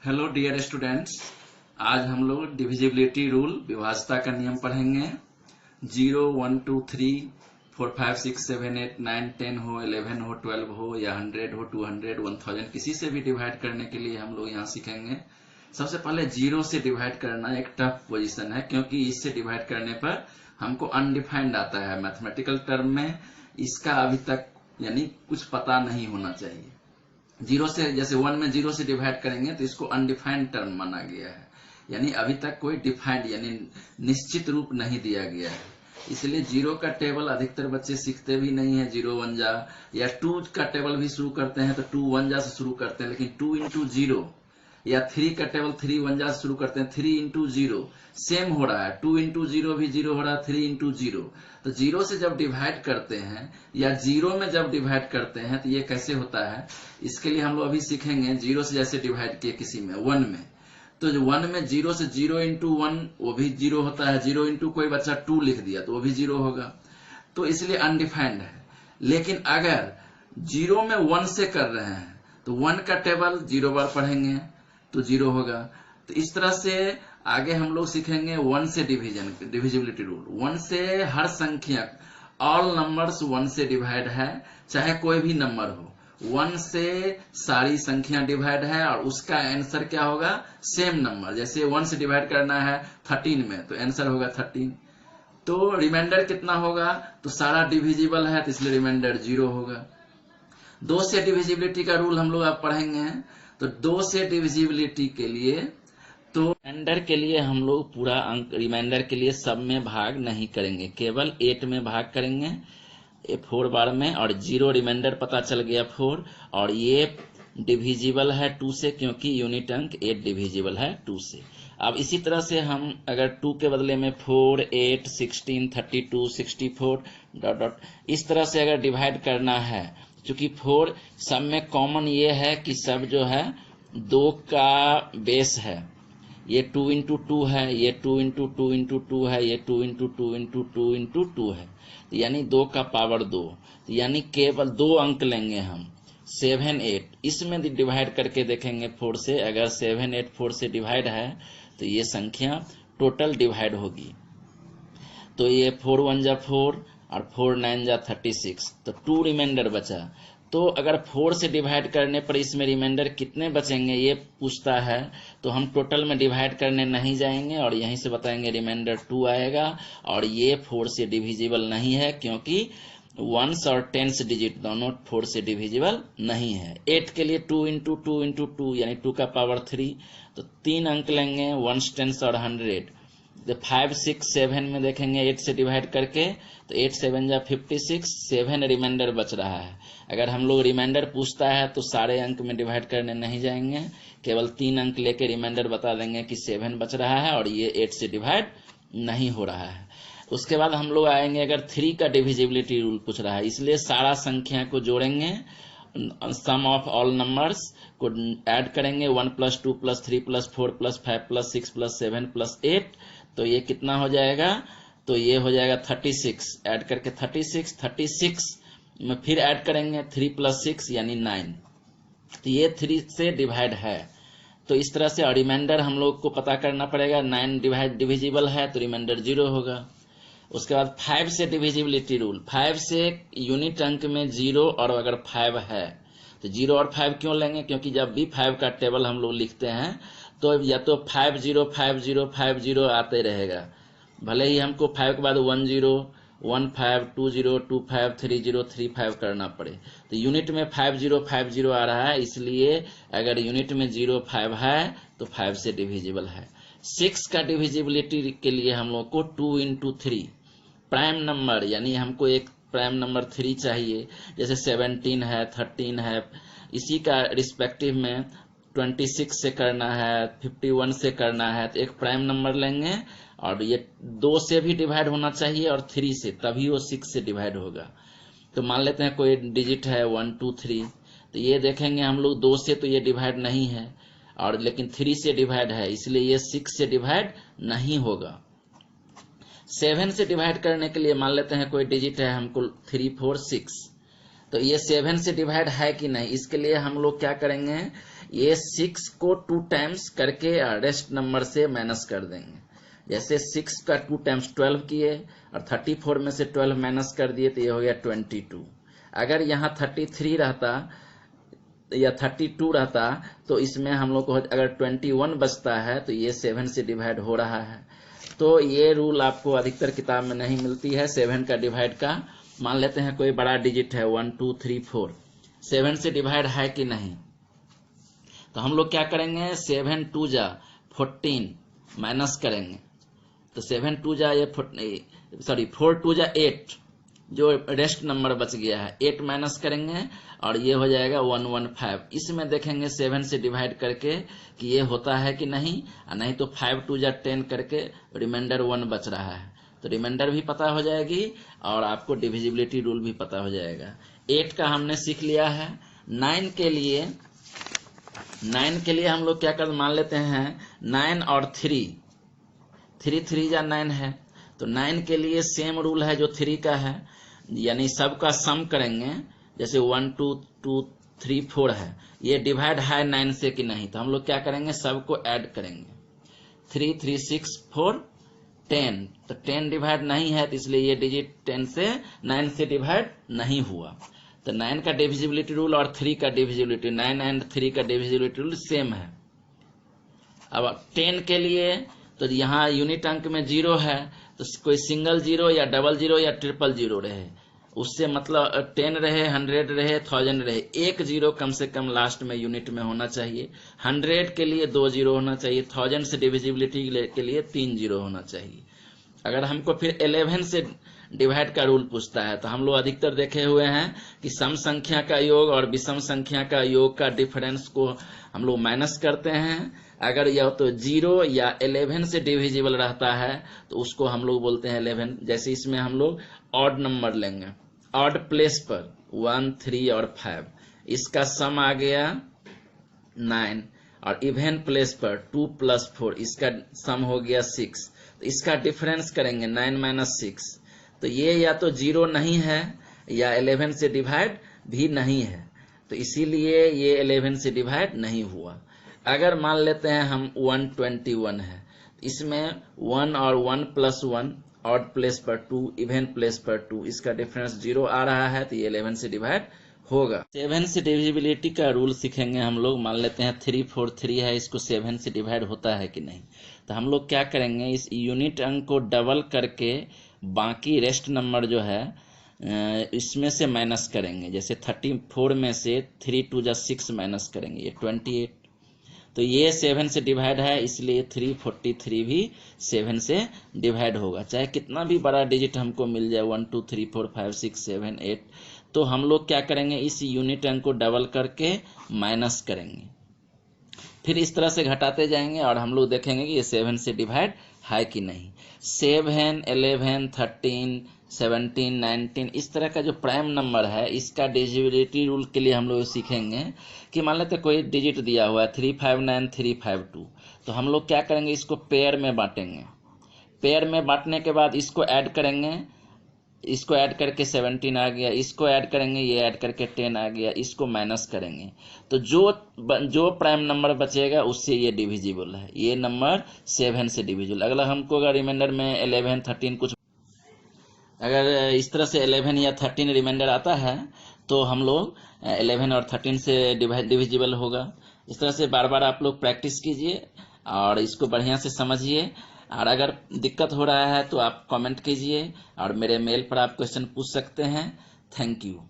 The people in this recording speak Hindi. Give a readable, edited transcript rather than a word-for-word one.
हेलो डियर स्टूडेंट्स, आज हम लोग डिविजिबिलिटी रूल विभाज्यता का नियम पढ़ेंगे। 0, 1, 2, 3, 4, 5, 6, 7, 8, 9, 10 हो, 11 हो, 12 हो या 100 हो, 200, 1000 किसी से भी डिवाइड करने के लिए हम लोग यहाँ सीखेंगे। सबसे पहले 0 से डिवाइड करना एक टफ पोजीशन है, क्योंकि इससे डिवाइड करने पर हमको अनडिफाइंड आता है मैथमेटिकल टर्म में। इसका अभी तक यानी कुछ पता नहीं होना चाहिए। 0 से जैसे 1 में 0 से डिवाइड करेंगे तो इसको अनडिफाइंड टर्म माना गया है, यानी अभी तक कोई डिफाइंड यानी निश्चित रूप नहीं दिया गया है। इसलिए 0 का टेबल अधिकतर बच्चे सीखते भी नहीं है। 0 1 जा या 2 का टेबल भी शुरू करते हैं तो 2 1 जा से शुरू करते हैं, लेकिन 2 into 0 या 3 का टेबल 3 1 जा से शुरू करते हैं। 3 into 0 सेम हो रहा है, 2 into 0 भी 0 हो रहा है, 3 into 0। तो 0 से जब डिवाइड करते हैं या 0 में जब डिवाइड करते हैं तो ये कैसे होता है, इसके लिए हम लोग अभी सीखेंगे। 0 से जैसे डिवाइड किए किसी में 1 में, तो 1 में 0 से 0 into 1 वो भी 0 होता है। 0 into कोई बच्चा 2 लिख दिया तो वो भी 0 होगा, तो इसलिए अनडिफाइंड है। लेकिन अगर 0 में 1 से कर रहे हैं तो 1 का टेबल 0 बार पढ़ेंगे तो 0 होगा। तो इस तरह से आगे हम लोग सीखेंगे 1 से डिविजिबिलिटी रूल। 1 से हर संख्या, ऑल नंबर्स 1 से डिवाइड है, चाहे कोई भी नंबर हो। 1 से सारी संख्या डिवाइड है और उसका आंसर क्या होगा, सेम नंबर। जैसे 1 से डिवाइड करना है 13 में तो आंसर होगा 13। तो रिमाइंडर कितना होगा, तो सारा डिविजिबल है तो इसलिए रिमाइंडर 0 होगा। 2 से डिविजिबिलिटी का रूल हम लोग अब पढ़ेंगे। तो 2 से डिविजिबिलिटी के लिए, तो रिमाइंडर के लिए हम लोग पूरा अंक रिमाइंडर के लिए सब में भाग नहीं करेंगे, केवल 8 में भाग करेंगे 4 बार में। और 0 रिमाइंडर पता चल गया 4, और ये डिविजिबल है 2 से, क्योंकि यूनिट अंक 8 डिविजिबल है 2 से। अब इसी तरह से हम अगर 2 के बदले में 4, 8, 16, 32, 64 डॉट डॉट इस तरह से अगर डिवाइड करना है, क्योंकि 4 सब में कॉमन ये है कि सब जो है 2 का बेस है। ये 2 into 2 है, ये 2 into 2 into 2 है, ये 2 into 2 into 2 into 2 है, तो यानी 2 का पावर 2। तो यानी केवल 2 अंक लेंगे हम, 7 8। इसमें डिवाइड करके देखेंगे 4 से। अगर 7 8 4 से डिवाइड है तो ये संख्या टोटल डिवाइड होगी। तो ये 4 1 जा 4 और 4 9 जा 36, तो 2 रिमाइंडर बचा। तो अगर 4 से डिवाइड करने पर इसमें रिमाइंडर कितने बचेंगे ये पूछता है, तो हम टोटल में डिवाइड करने नहीं जाएंगे और यहीं से बताएंगे रिमाइंडर 2 आएगा। और ये 4 से डिविजिबल नहीं है, क्योंकि 1s और 10s डिजिट दोनों 4 से डिविजिबल नहीं है। 8 के लिए 2 into 2 into 2 यानी 2 का पावर 3, तो 3 अंक लेंगे 1s 10s और 100। 5 6 7 में देखेंगे 8 से डिवाइड करके, तो 8 7 जा 56, 7 रिमाइंडर बच रहा है। अगर हम लोग रिमाइंडर पूछता है तो सारे अंक में डिवाइड करने नहीं जाएंगे, केवल 3 अंक लेके रिमाइंडर बता देंगे कि 7 बच रहा है और ये 8 से डिवाइड नहीं हो रहा है। उसके बाद हम लोग आएंगे, अगर 3 का डिविजिबिलिटी रूल पूछ रहा है, इसलिए सारा संख्या को जोड़ेंगे, सम ऑफ ऑल नंबर्स को ऐड करेंगे। 1 + 2 + 3 + 4 + 5 + 6 + 7 + 8, तो ये कितना हो जाएगा, तो ये हो जाएगा 36। ऐड करके 36 में फिर ऐड करेंगे 3 + 6 यानी 9, तो ये 3 से डिवाइड है। तो इस तरह से और रिमाइंडर हम लोग को पता करना पड़ेगा। 9 डिविजिबल है तो रिमाइंडर 0 होगा। उसके बाद 5 से डिविजिबिलिटी रूल। 5 से यूनिट अंक में 0 और अगर 5 है तो 0 और 5 क्यों लेंगे, क्योंकि जब भी 5 का टेबल हम लोग लिखते हैं तो या तो 5 0 5 0 5 0 आते रहेगा, भले ही हमको 5 के बाद 1 0 1 5 2 0 2 5 3 0 3 5 करना पड़े। तो यूनिट में 5 0 5 0 आ रहा है, इसलिए अगर यूनिट में 0 5 है तो 5 से डिविजिबल है। 6 का डिविजिबिलिटी के लिए हम लोग को 2 into 3 प्राइम नंबर, यानी हमको एक प्राइम नंबर 3 चाहिए। जैसे 17 है, 13 है, इसी का रिस्पेक्टिव में 26 से करना है, 51 से करना है, तो एक प्राइम नंबर लेंगे और ये 2 से भी डिवाइड होना चाहिए और 3 से, तभी वो 6 से डिवाइड होगा। तो मान लेते हैं कोई डिजिट है 1 2 3, तो ये देखेंगे हम लोग 2 से तो ये डिवाइड नहीं है, और लेकिन 3 से डिवाइड है, इसलिए ये 6 से डिवाइड नहीं होगा। 7 से डिवाइड करने के लिए मान लेते हैं कोई डिजिट है हमको 3 4 6, तो ये 7 से डिवाइड है कि नहीं, इसके लिए हम लोग क्या करेंगे, ये 6 को 2 टाइम्स करके रेस्ट नंबर से माइनस कर देंगे। जैसे 6 का 2 टाइम्स 12 किए और 34 में से 12 माइनस कर दिए तो ये हो गया 22। अगर यहाँ 33 रहता या 32 रहता तो इसमें हम लोग को अगर 21 बचता है तो ये 7 से डिवाइड हो रहा है। तो ये रूल आपको अधिकतर किताब में नहीं मिलती है 7 का डिवाइड का। मान लेते हैं कोई बड़ा डिजिट है 1 2 3 4, 7 से डिवाइड है कि नहीं, तो हम लोग क्या करेंगे 7 2 जा 14 माइनस करेंगे। तो 7 2 जा ये 4 2 जा 8, जो रेस्ट नंबर बच गया है 8 माइनस करेंगे और ये हो जाएगा 115। इसमें देखेंगे 7 से डिवाइड करके कि ये होता है कि नहीं, नहीं तो 5 2 जा 10 करके रिमाइंडर 1 बच रहा है, तो रिमाइंडर भी पता हो जाएगी और आपको डिविजिबिलिटी रूल भी पता हो जाएगा। 8 का हमने सीख लिया है। 9 के लिए हम लोग क्या कर मान लेते हैं 9 और 3 3 जा 9 है, तो 9 के लिए सेम रूल है जो 3 का है, यानी सबका सम करेंगे। जैसे 1 2 2 3 4 है, ये डिवाइड है 9 से कि नहीं, तो हम लोग क्या करेंगे सबको ऐड करेंगे। 3 3 6 4 10, तो 10 डिवाइड नहीं है तो इसलिए ये डिजिट 10 से 9 से डिवाइड नहीं हुआ। तो 9 का डिविजिबिलिटी रूल और 3 का डिविजिबिलिटी 9 एंड 3 का डिविजिबिलिटी रूल सेम है। अब 10 के लिए तो यहाँ यूनिट अंक में 0 है, तो कोई सिंगल 0 या डबल 0 या ट्रिपल 0 रहे, उससे मतलब 10 रहे 100 रहे 1000 रहे, एक 0 कम से कम लास्ट में यूनिट में होना चाहिए। 100 के लिए 2 0 होना चाहिए, 1000 से डिविजिबिलिटी के लिए 3 0 होना चाहिए। अगर हमको फिर 11 से डिवाइड का रूल पूछता है तो हम लोग अधिकतर देखे हुए हैं कि सम संख्या का योग और विषम संख्या का योग का डिफरेंस को हम लोग माइनस करते हैं। अगर यह तो 0 या 11 से डिविजिबल रहता है तो उसको हम लोग बोलते हैं 11। जैसे इसमें हम लोग ऑड नंबर लेंगे, ऑड प्लेस पर 1 3 और 5, इसका सम आ गया 9, और इवन प्लेस पर 2 + 4, इसका सम हो गया 6, तो इसका डिफरेंस करेंगे 9 - 6, तो ये या तो 0 नहीं है या 11 से डिवाइड भी नहीं है, तो इसीलिए ये 11 से डिवाइड नहीं हुआ। अगर मान लेते हैं हम 121 है, इसमें 1 और 1 + 1, ऑड प्लेस पर 2, इवन प्लेस पर 2, इसका डिफरेंस 0 आ रहा है तो ये 11 से डिवाइड होगा। 7 से डिविजिबिलिटी का रूल सीखेंगे हम लोग। मान लेते हैं 3 4 3 है, इसको 7 से डिवाइड होता है कि नहीं, तो हम लोग क्या करेंगे इस यूनिट अंक को डबल करके बाकी रेस्ट नंबर जो है इसमें से माइनस करेंगे। जैसे 34 में से 3 2 जा 6 माइनस करेंगे, ये 28, तो ये 7 से डिवाइड है, इसलिए 343 भी 7 से डिवाइड होगा। चाहे कितना भी बड़ा डिजिट हमको मिल जाए 1 2 3 4 5 6 7 8, तो हम लोग क्या करेंगे इस यूनिट अंक को डबल करके माइनस करेंगे, फिर इस तरह से घटाते जाएंगे और हम लोग देखेंगे कि ये 7 से डिवाइड है कि नहीं। 7 11 13 17 19 इस तरह का जो प्राइम नंबर है इसका डिविजिबिलिटी रूल के लिए हम लोग सीखेंगे कि मान लेते कोई डिजिट दिया हुआ है 359 352, तो हम लोग क्या करेंगे इसको पेयर में बांटेंगे। पेयर में बांटने के बाद इसको ऐड करेंगे, इसको ऐड करके 17 आ गया, इसको ऐड करेंगे ये ऐड करके 10 आ गया, इसको माइनस करेंगे तो जो प्राइम नंबर बचेगा उससे ये डिविजिबल है, ये नंबर 7 से डिविजिबल। अगला हमको अगर रिमाइंडर में 11 13 कुछ अगर इस तरह से 11 या 13 रिमाइंडर आता है तो हम लोग 11 और 13 से डिविजिबल होगा। इस तरह से बार बार आप लोग प्रैक्टिस कीजिए और इसको बढ़िया से समझिए, और अगर दिक्कत हो रहा है तो आप कमेंट कीजिए और मेरे मेल पर आप क्वेश्चन पूछ सकते हैं। Thank you.